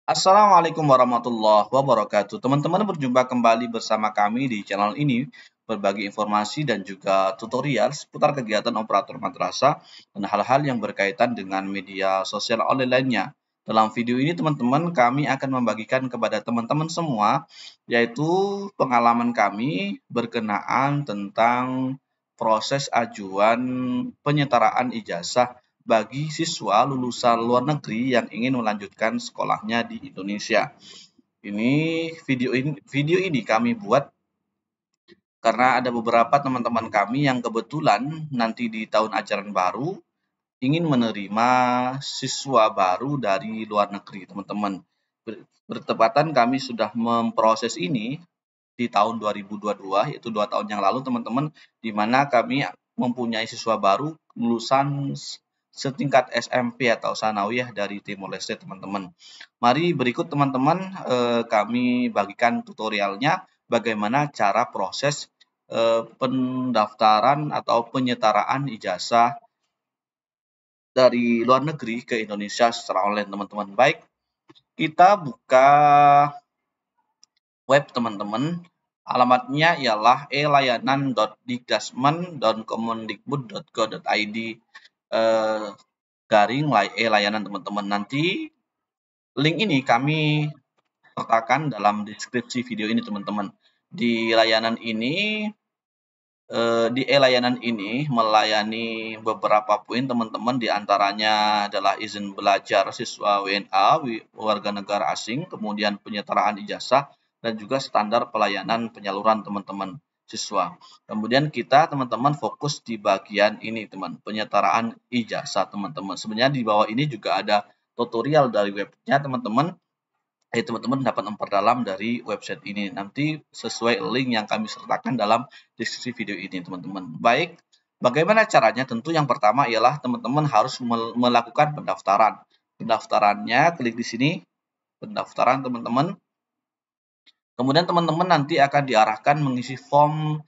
Assalamualaikum warahmatullahi wabarakatuh. Teman-teman berjumpa kembali bersama kami di channel ini, berbagi informasi dan juga tutorial seputar kegiatan operator madrasah dan hal-hal yang berkaitan dengan media sosial online lainnya. Dalam video ini teman-teman kami akan membagikan kepada teman-teman semua yaitu pengalaman kami berkenaan tentang proses ajuan penyetaraan ijazah bagi siswa lulusan luar negeri yang ingin melanjutkan sekolahnya di Indonesia. Video ini kami buat karena ada beberapa teman-teman kami yang kebetulan nanti di tahun ajaran baru ingin menerima siswa baru dari luar negeri, teman-teman. Bertepatan kami sudah memproses ini di tahun 2022, yaitu 2 tahun yang lalu, teman-teman, di mana kami mempunyai siswa baru lulusan setingkat SMP atau sanawiyah dari Timor Leste, teman-teman. Mari berikut teman-teman kami bagikan tutorialnya bagaimana cara proses pendaftaran atau penyetaraan ijazah dari luar negeri ke Indonesia secara online, teman-teman. Baik, kita buka web, teman-teman. Alamatnya ialah elayanan.dikdasmen.kemendikbud.go.id garing e-layanan, teman-teman. Nanti link ini kami sertakan dalam deskripsi video ini, teman-teman. Di e-layanan ini melayani beberapa poin, teman-teman, di antaranya adalah izin belajar siswa WNA, warga negara asing, kemudian penyetaraan ijazah, dan juga standar pelayanan penyaluran teman-teman siswa. Kemudian kita teman-teman fokus di bagian ini, teman, penyetaraan ijazah, teman-teman. Sebenarnya di bawah ini juga ada tutorial dari webnya, teman-teman. Teman-teman dapat memperdalam dari website ini nanti sesuai link yang kami sertakan dalam deskripsi video ini, teman-teman. Baik, bagaimana caranya? Tentu yang pertama ialah teman-teman harus melakukan pendaftaran. Pendaftarannya klik di sini, pendaftaran, teman-teman. Kemudian teman-teman nanti akan diarahkan mengisi form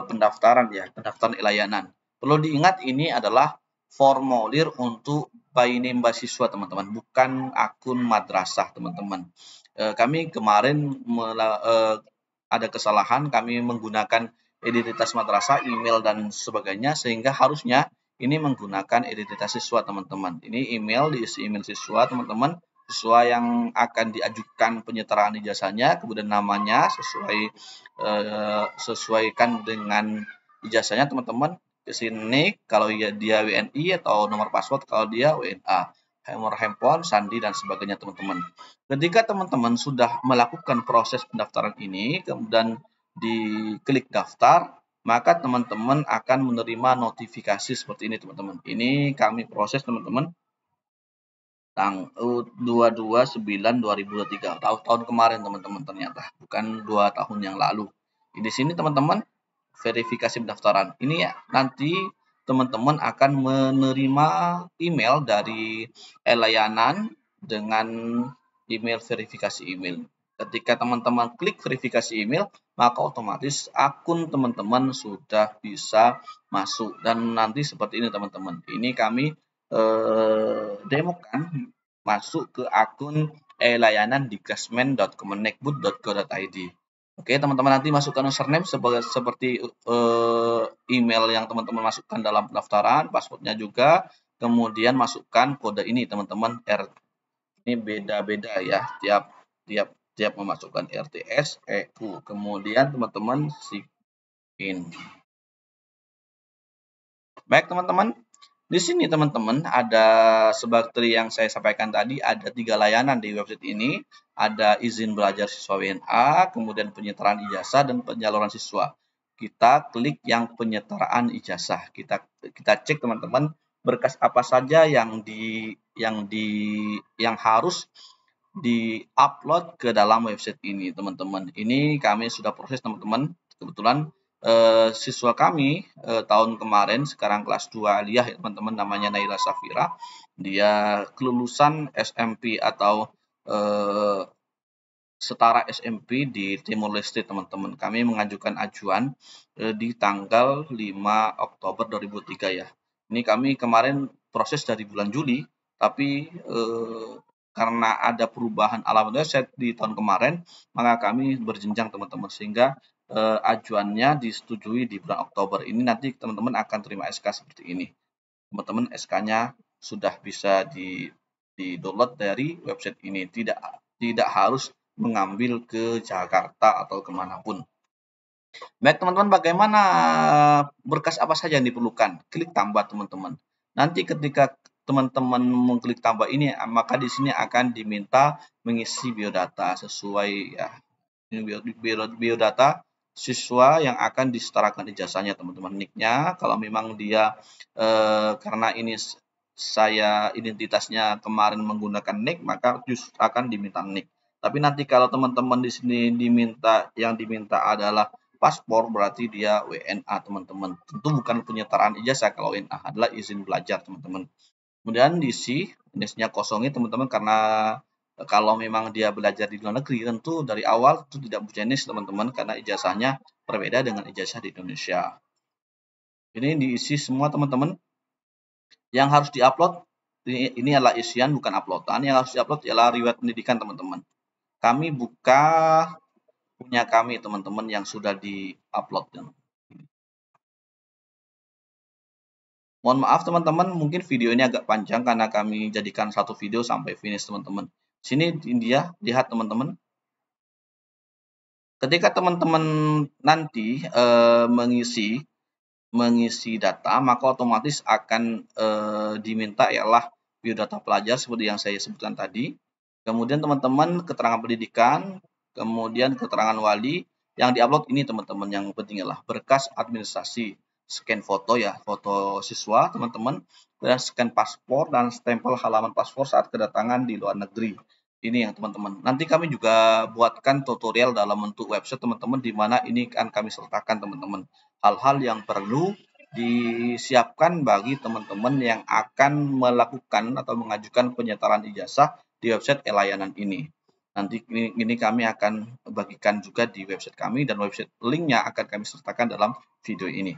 pendaftaran, ya, pendaftaran layanan. Perlu diingat ini adalah formulir untuk by name mahasiswa, teman-teman, bukan akun madrasah, teman-teman. Kami kemarin ada kesalahan, kami menggunakan identitas madrasah, email dan sebagainya, sehingga harusnya ini menggunakan identitas siswa, teman-teman. Ini email, diisi email siswa, teman-teman, siswa yang akan diajukan penyetaraan ijazahnya, kemudian namanya sesuaikan dengan ijazahnya, teman-teman. Ke sini kalau dia WNI atau nomor password kalau dia WNA, nomor handphone, sandi dan sebagainya, teman-teman. Ketika teman-teman sudah melakukan proses pendaftaran ini, kemudian diklik daftar, maka teman-teman akan menerima notifikasi seperti ini, teman-teman. Ini kami proses, teman-teman, tanggal 22/9/2023, tahun kemarin, teman-teman, ternyata bukan 2 tahun yang lalu. Di sini teman-teman verifikasi pendaftaran ini ya, nanti teman-teman akan menerima email dari layanan dengan email verifikasi email. Ketika teman-teman klik verifikasi email, maka otomatis akun teman-teman sudah bisa masuk, dan nanti seperti ini, teman-teman. Ini kami demokan masuk ke akun layanan dikdasmen.kemendikbud.go.id. Oke, teman-teman nanti masukkan username seperti email yang teman-teman masukkan dalam pendaftaran, passwordnya juga, kemudian masukkan kode ini, teman-teman. Ini beda-beda ya, tiap memasukkan RTS, EU. Kemudian teman-teman sign. Baik, teman-teman. Di sini teman-teman ada seperti yang saya sampaikan tadi, ada 3 layanan di website ini. Ada izin belajar siswa WNA, kemudian penyetaraan ijazah dan penyaluran siswa. Kita klik yang penyetaraan ijazah. Kita cek, teman-teman, berkas apa saja yang harus di-upload ke dalam website ini, teman-teman. Ini kami sudah proses, teman-teman. Kebetulan siswa kami tahun kemarin sekarang kelas 2 aliyah, ya, teman-teman, namanya Naila Safira. Dia kelulusan SMP atau setara SMP di Timor Leste, teman-teman. Kami mengajukan ajuan di tanggal 5 Oktober 2003 ya. Ini kami kemarin proses dari bulan Juli, tapi karena ada perubahan alamat website di tahun kemarin, maka kami berjenjang teman-teman, sehingga ajuannya disetujui di bulan Oktober ini. Nanti teman-teman akan terima SK seperti ini. Teman-teman SK-nya sudah bisa di-download dari website ini, tidak harus mengambil ke Jakarta atau kemanapun. Baik teman-teman, bagaimana berkas apa saja yang diperlukan? Klik tambah teman-teman. Nanti ketika teman-teman mengklik tambah ini, maka di sini akan diminta mengisi biodata sesuai ya. Ini biodata siswa yang akan disetarakan ijazahnya teman-teman. Nicknya, kalau memang dia karena ini saya identitasnya kemarin menggunakan nick, maka akan diminta nick. Tapi nanti kalau teman-teman di sini diminta adalah paspor, berarti dia WNA teman-teman. Tentu bukan penyetaraan ijazah, kalau WNA adalah izin belajar teman-teman. Kemudian diisi, NIS-nya kosongi teman-teman, karena kalau memang dia belajar di luar negeri, tentu dari awal itu tidak punya NIS teman-teman, karena ijazahnya berbeda dengan ijazah di Indonesia. Ini diisi semua teman-teman. Yang harus diupload, ini adalah isian bukan uploadan. Yang harus diupload ialah riwayat pendidikan teman-teman. Kami buka punya kami teman-teman yang sudah di-upload. Mohon maaf teman-teman, mungkin video ini agak panjang karena kami jadikan satu video sampai finish teman-teman. Sini dia, lihat teman-teman. Ketika teman-teman nanti mengisi data, maka otomatis akan diminta ialah biodata pelajar seperti yang saya sebutkan tadi. Kemudian teman-teman keterangan pendidikan, kemudian keterangan wali. Yang diupload ini teman-teman, yang penting adalah berkas administrasi. Scan foto ya, foto siswa teman-teman, dan scan paspor dan stempel halaman paspor saat kedatangan di luar negeri. Ini yang teman-teman. Nanti kami juga buatkan tutorial dalam bentuk website teman-teman, di mana ini akan kami sertakan teman-teman. Hal-hal yang perlu disiapkan bagi teman-teman yang akan melakukan atau mengajukan penyetaraan ijazah di website e-layanan ini. Nanti ini kami akan bagikan juga di website kami, dan website linknya akan kami sertakan dalam video ini.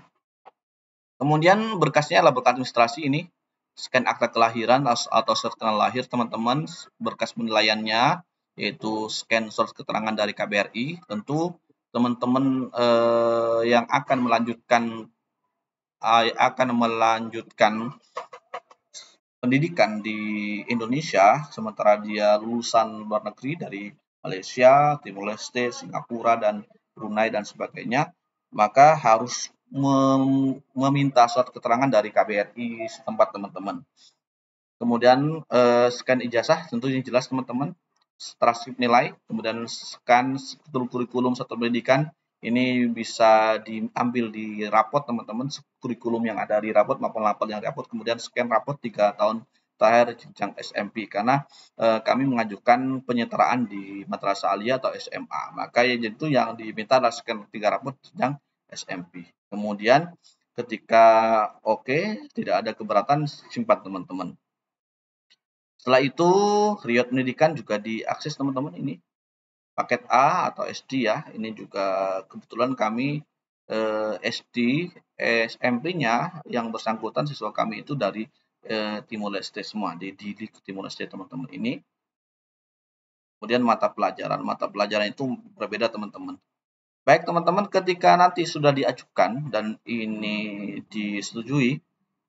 Kemudian berkasnya adalah berkas administrasi ini, scan akta kelahiran atau surat keterangan lahir teman-teman, berkas penilaiannya yaitu scan surat keterangan dari KBRI. Tentu teman-teman yang akan melanjutkan pendidikan di Indonesia, sementara dia lulusan luar negeri dari Malaysia, Timor Leste, Singapura, dan Brunei dan sebagainya, maka harus meminta surat keterangan dari KBRI setempat teman-teman. Kemudian scan ijazah, tentu ini jelas teman-teman, transkrip nilai, kemudian scan kurikulum satuan pendidikan. Ini bisa diambil di rapot teman-teman, kurikulum yang ada di rapot maupun lapor yang di rapot, kemudian scan rapot 3 tahun terakhir jenjang SMP, karena kami mengajukan penyetaraan di madrasah aliyah atau SMA, maka itu yang diminta adalah scan 3 rapot jenjang SMP. Kemudian ketika oke, tidak ada keberatan, simpan teman-teman. Setelah itu riwayat pendidikan juga diakses teman-teman, ini paket A atau SD ya. Ini juga kebetulan kami SD SMP-nya yang bersangkutan siswa kami itu dari Timor Leste semua, di Timor Leste teman-teman ini. Kemudian mata pelajaran itu berbeda teman-teman. Baik teman-teman, ketika nanti sudah diajukan dan ini disetujui,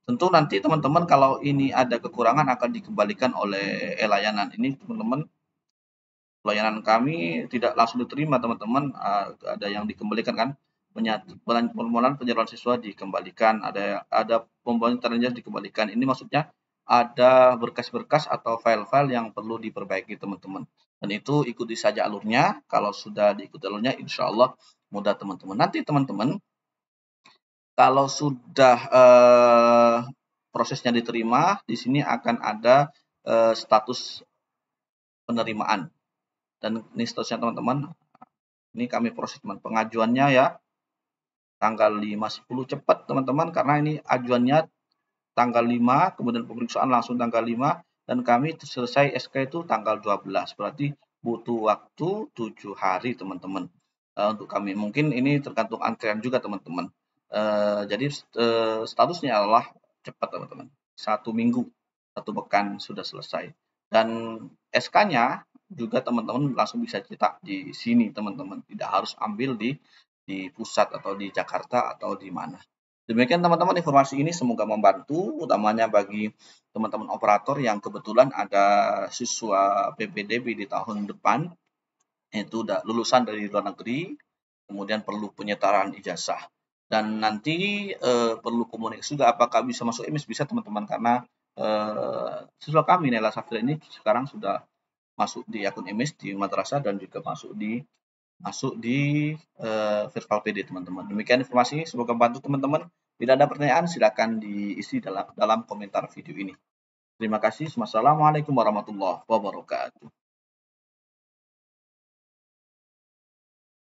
tentu nanti teman-teman kalau ini ada kekurangan akan dikembalikan oleh e-layanan. Ini teman-teman, pelayanan kami tidak langsung diterima teman-teman, ada yang dikembalikan kan, permohonan penyaluran siswa dikembalikan, ada pembuatan internet dikembalikan. Ini maksudnya ada berkas-berkas atau file-file yang perlu diperbaiki teman-teman, dan itu ikuti saja alurnya. Kalau sudah diikuti alurnya, insya Allah mudah teman-teman. Nanti teman-teman kalau sudah prosesnya diterima, di sini akan ada status penerimaan, dan ini statusnya teman-teman. Ini kami proses teman pengajuannya ya, tanggal 5/10 cepat teman-teman, karena ini ajuannya tanggal 5, kemudian pemeriksaan langsung tanggal 5, dan kami selesai SK itu tanggal 12, berarti butuh waktu 7 hari teman-teman untuk kami. Mungkin ini tergantung antrian juga teman-teman. Jadi statusnya adalah cepat teman-teman, 1 minggu, 1 pekan sudah selesai. Dan SK-nya juga teman-teman langsung bisa cetak di sini teman-teman, tidak harus ambil di pusat atau di Jakarta atau di mana. Demikian teman-teman informasi ini semoga membantu, utamanya bagi teman-teman operator yang kebetulan ada siswa PPDB di tahun depan, yaitu lulusan dari luar negeri, kemudian perlu penyetaraan ijazah. Dan nanti perlu komunikasi juga apakah bisa masuk IMIS, bisa teman-teman, karena siswa kami Nela Safira ini sekarang sudah masuk di akun IMIS di madrasah dan juga masuk di virtual PD teman-teman. Demikian informasi, semoga membantu teman-teman. Bila ada pertanyaan silakan diisi dalam komentar video ini. Terima kasih. Wassalamualaikum warahmatullahi wabarakatuh.